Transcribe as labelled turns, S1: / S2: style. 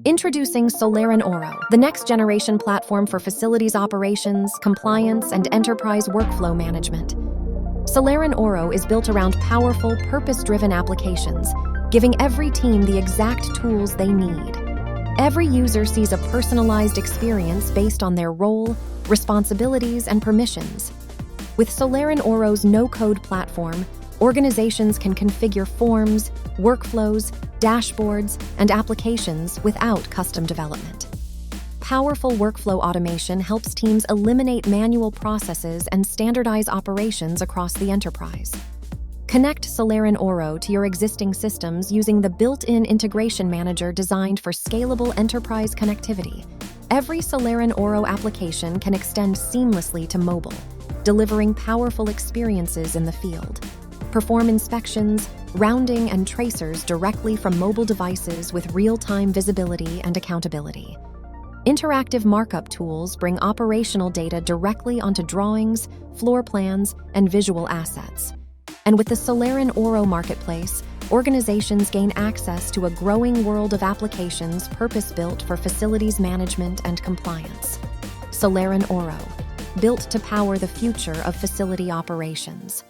S1: Introducing Soleran Oro, the next-generation platform for facilities operations, compliance, and enterprise workflow management. Soleran Oro is built around powerful, purpose-driven applications, giving every team the exact tools they need. Every user sees a personalized experience based on their role, responsibilities, and permissions. With Soleran Oro's no-code platform, organizations can configure forms, workflows, dashboards, and applications without custom development. Powerful workflow automation helps teams eliminate manual processes and standardize operations across the enterprise. Connect Soleran Oro to your existing systems using the built-in integration manager designed for scalable enterprise connectivity. Every Soleran Oro application can extend seamlessly to mobile, delivering powerful experiences in the field. Perform inspections, rounding, and tracers directly from mobile devices with real-time visibility and accountability. Interactive markup tools bring operational data directly onto drawings, floor plans, and visual assets. And with the Soleran Oro Marketplace, organizations gain access to a growing world of applications purpose-built for facilities management and compliance. Soleran Oro, built to power the future of facility operations.